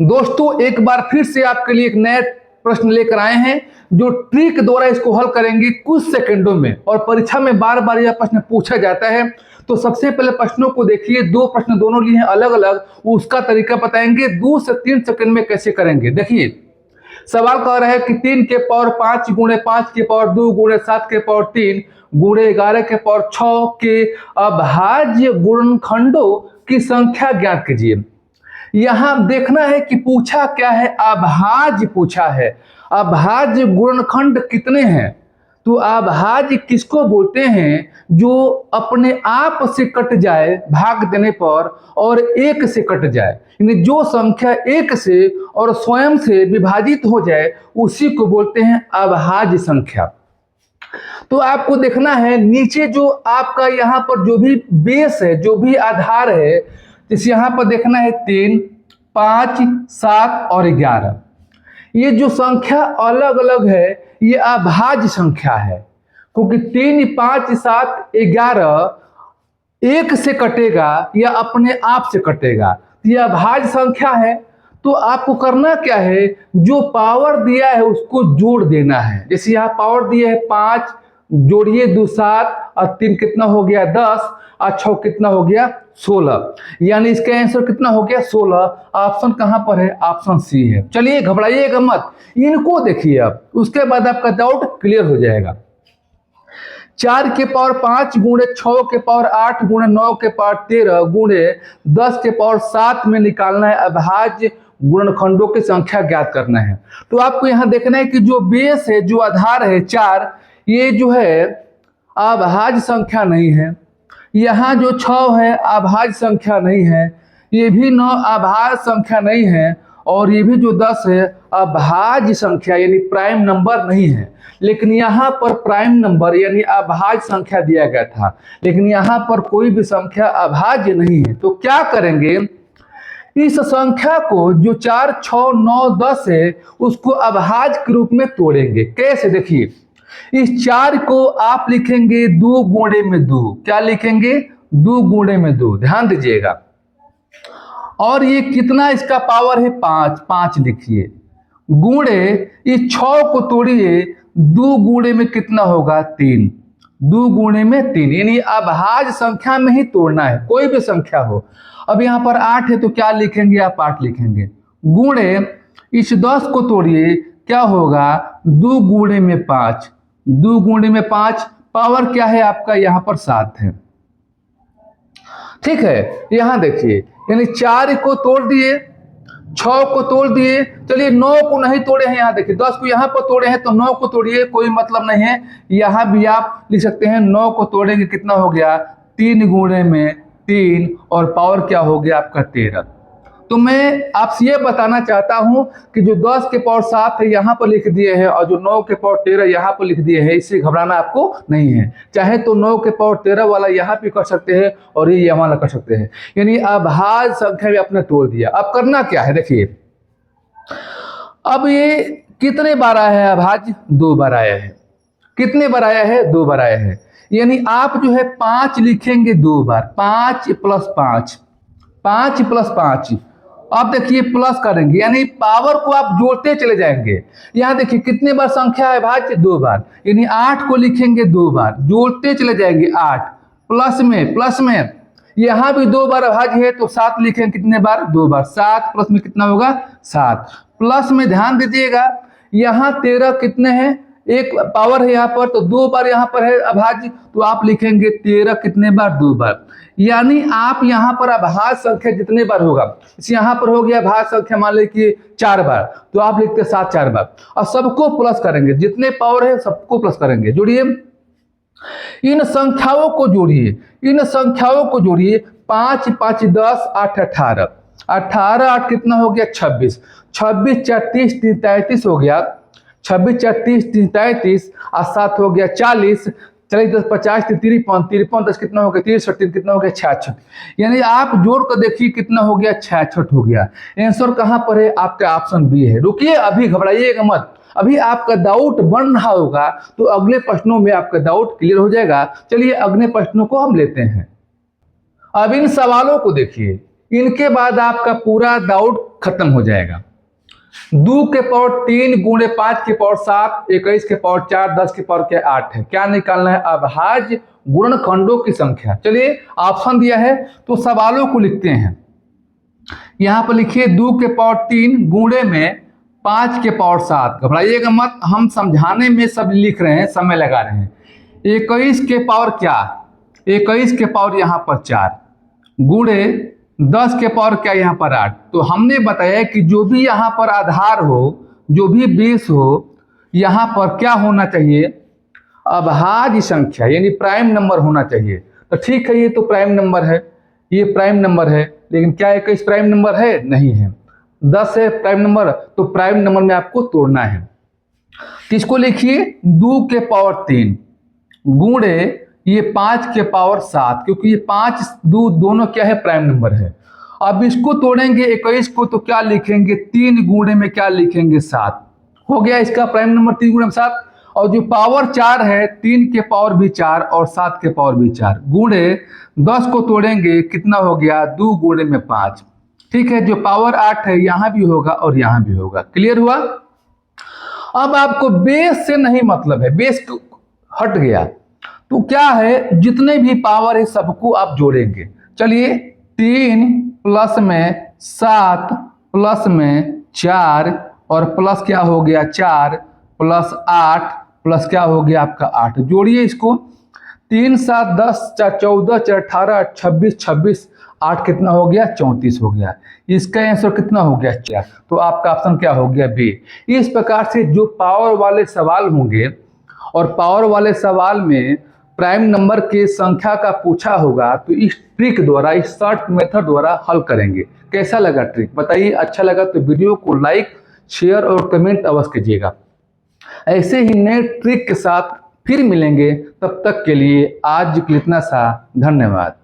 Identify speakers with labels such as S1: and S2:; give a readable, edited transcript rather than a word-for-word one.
S1: दोस्तों एक बार फिर से आपके लिए एक नया प्रश्न लेकर आए हैं जो ट्रिक द्वारा इसको हल करेंगे कुछ सेकंडों में, और परीक्षा में बार बार यह प्रश्न पूछा जाता है। तो सबसे पहले प्रश्नों को देखिए, दो प्रश्न दोनों लिए हैं अलग अलग, उसका तरीका बताएंगे 2 से 3 सेकंड में कैसे करेंगे। देखिए सवाल कह रहा है कि 3 के पावर 5 गुणे 5 के पावर 2 गुणे 7 के पावर 3 गुणे 11 के पावर 6 के अभाज्य गुणनखंडों की संख्या ज्ञात कीजिए। यहां देखना है कि पूछा क्या है, अभाज्य पूछा है। अभाज्य गुणनखंड कितने हैं? तो अभाज्य किसको बोलते हैं? जो अपने आप से कट जाए भाग देने पर और एक से कट जाए, यानी जो संख्या एक से और स्वयं से विभाजित हो जाए उसी को बोलते हैं अभाज्य संख्या। तो आपको देखना है नीचे जो आपका यहाँ पर जो भी बेस है, जो भी आधार है, जैसे यहाँ पर देखना है 3, 5, 7 और 11, ये जो संख्या अलग अलग है ये अभाज्य संख्या है, क्योंकि 3, 5, 7, 11 एक से कटेगा या अपने आप से कटेगा, ये अभाज्य संख्या है। तो आपको करना क्या है, जो पावर दिया है उसको जोड़ देना है। जैसे यहाँ पावर दिया है 5, जोड़िए 2 7 और 3 कितना हो गया 10 और 6 कितना हो गया 16, यानी इसका आंसर कितना हो गया 16। ऑप्शन कहां पर है? ऑप्शन सी है। चलिए घबराइएगा मत, इनको देखिए अब, उसके बाद आपका डाउट क्लियर हो जाएगा। 4 के पावर 5 गुणे 6 के पावर 8 गुणे 9 के पावर 13 गुणे 10 के पावर 7 में निकालना है अभाज्य गुणनखंडों की संख्या ज्ञात करना है। तो आपको यहां देखना है कि जो बेस है, जो आधार है 4, ये जो है अभाज्य संख्या नहीं है। यहाँ जो 6 है अभाज्य संख्या नहीं है, ये भी 9 अभाज्य संख्या नहीं है, और ये भी जो 10 है अभाज्य संख्या यानी प्राइम नंबर नहीं है। लेकिन यहाँ पर प्राइम नंबर यानी अभाज्य संख्या दिया गया था, लेकिन यहाँ पर कोई भी संख्या अभाज्य नहीं है। तो क्या करेंगे, इस संख्या को जो 4, 6, 9, 10 है उसको अभाज्य के रूप में तोड़ेंगे। कैसे? देखिए इस 4 को आप लिखेंगे 2 गुणे में 2। क्या लिखेंगे? 2 गुणे में 2, ध्यान दीजिएगा। और ये कितना इसका पावर है? 5, 5 लिखिए, गुणे इस 6 को तोड़िए, 2 गुणे में कितना होगा 3, 2 गुणे में 3, यानी अभाज्य संख्या में ही तोड़ना है, कोई भी संख्या हो। अब यहाँ पर 8 है तो क्या लिखेंगे आप? 8 लिखेंगे, गुणे इस 10 को तोड़िए, क्या होगा 2 गुणे में 5, 2 गुणे में 5, पावर क्या है आपका? यहाँ पर 7 है। ठीक है, यहां देखिए यानी 4 को तोड़ दिए, 6 को तोड़ दिए, चलिए 9 को नहीं तोड़े हैं, यहाँ देखिए 10 को यहाँ पर तोड़े हैं तो 9 को तोड़िए, कोई मतलब नहीं है। यहाँ भी आप लिख सकते हैं 9 को तोड़ेंगे कितना हो गया 3 गुणे में 3, और पावर क्या हो गया आपका 13। तो मैं आपसे ये बताना चाहता हूं कि जो 10 के पावर 7 है यहाँ पर लिख दिए हैं, और जो 9 के पावर 13 यहाँ पर लिख दिए हैं, इससे घबराना आपको नहीं है। चाहे तो 9 के पावर 13 वाला यहाँ पे कर सकते हैं और ये वाला कर सकते हैं, यानी अभाज्य संख्या में आपने तोड़ दिया। अब करना क्या है, देखिए अब ये कितने बार आया है अभाज्य? 2 बार आया है। कितने बार आया है? 2 बार आया है, यानी आप जो है 5 लिखेंगे 2 बार, 5 + 5, 5 + 5। अब देखिए प्लस करेंगे, यानी पावर को आप जोड़ते चले जाएंगे। यहाँ देखिए कितने बार संख्या है भाज्य? 2 बार, यानी 8 को लिखेंगे 2 बार, जोड़ते चले जाएंगे 8, प्लस में यहाँ भी 2 बार अभाज्य है तो 7 लिखेंगे कितने बार? 2 बार, 7 प्लस में कितना होगा 7, प्लस में ध्यान दीजिएगा यहाँ 13 कितने हैं? एक पावर है यहाँ पर, तो 2 बार यहाँ पर है अभाज्य, तो आप लिखेंगे 13 कितने बार? 2 बार। यानी आप यहाँ पर अभाज्य संख्या जितने बार होगा, इस यहाँ पर हो गया अभाज्य संख्या मान लीजिए 4 बार, तो आप लिखते 7 4 बार, और सबको प्लस करेंगे, जितने पावर है सबको प्लस करेंगे। जोड़िए इन संख्याओं को जोड़िए, इन संख्याओं को जोड़िए, 5 5 10 8 18, 18 8 कितना हो गया 26, 26 4 30 33 हो गया, 26 4 30 33 और 7 हो गया 40, 40 10 50 53 53 10 कितना हो गया 63 कितना हो गया 66, यानी आप जोड़ कर देखिए कितना हो गया 66 हो गया। आंसर कहां पर है? आपका ऑप्शन बी है। रुकिए, अभी घबराइएगा मत, अभी आपका डाउट बन रहा होगा तो अगले प्रश्नों में आपका डाउट क्लियर हो जाएगा। चलिए अगले प्रश्नों को हम लेते हैं। अब इन सवालों को देखिए, इनके बाद आपका पूरा डाउट खत्म हो जाएगा। 2 के पावर 3 गुणे 5 के पावर 7, 21 के पावर 4, 10 के पावर क्या 8 है। क्या निकालना है? अभाज्य गुणनखंडों की संख्या। चलिए ऑप्शन दिया है तो सवालों को लिखते हैं। यहां पर लिखिए 2 के पावर 3 गुणे में 5 के पावर 7। घबराइएगा मत, हम समझाने में सब लिख रहे हैं, समय लगा रहे हैं। 21 के पावर क्या? 21 के पावर यहाँ पर 4 गुणे 10 के पावर क्या यहाँ पर 8। तो हमने बताया कि जो भी यहाँ पर आधार हो, जो भी बेस हो, यहाँ पर क्या होना चाहिए? अभाज्य संख्या यानी प्राइम नंबर होना चाहिए। तो ठीक है, ये तो प्राइम नंबर है, ये प्राइम नंबर है, लेकिन क्या 21 प्राइम नंबर है? नहीं है। 10 है प्राइम नंबर, तो प्राइम नंबर में आपको तोड़ना है। किसको लिखिए? 2 के पावर 3 गुणे ये 5 के पावर 7, क्योंकि ये 5 2 दोनों क्या है? प्राइम नंबर है। अब इसको तोड़ेंगे 21 को, तो क्या लिखेंगे? 3 गुणे में क्या लिखेंगे? 7। हो गया इसका प्राइम नंबर 3 गुणे में 7। और जो पावर 4 है, 3 के पावर भी 4 और 7 के पावर भी 4 गुणे 10 को तोड़ेंगे, कितना हो गया? 2 गुणे में 5। ठीक है, जो पावर 8 है यहां भी होगा और यहां भी होगा। क्लियर हुआ? अब आपको बेस से नहीं मतलब है, बेस हट गया तो क्या है? जितने भी पावर है सबको आप जोड़ेंगे। चलिए 3 प्लस में 7 प्लस में 4 और प्लस क्या हो गया? 4 प्लस 8 प्लस क्या हो गया आपका? 8। जोड़िए इसको। 3 7 10 4 14 4 18 26 26 8 कितना हो गया? 34 हो गया। इसका आंसर कितना हो गया? 4। तो आपका ऑप्शन क्या हो गया? बी। इस प्रकार से जो पावर वाले सवाल होंगे और पावर वाले सवाल में प्राइम नंबर के संख्या का पूछा होगा तो इस ट्रिक द्वारा, इस शॉर्ट मेथड द्वारा हल करेंगे। कैसा लगा ट्रिक बताइए? अच्छा लगा तो वीडियो को लाइक, शेयर और कमेंट अवश्य कीजिएगा। ऐसे ही नए ट्रिक के साथ फिर मिलेंगे, तब तक के लिए आज के लिए इतना सा। धन्यवाद।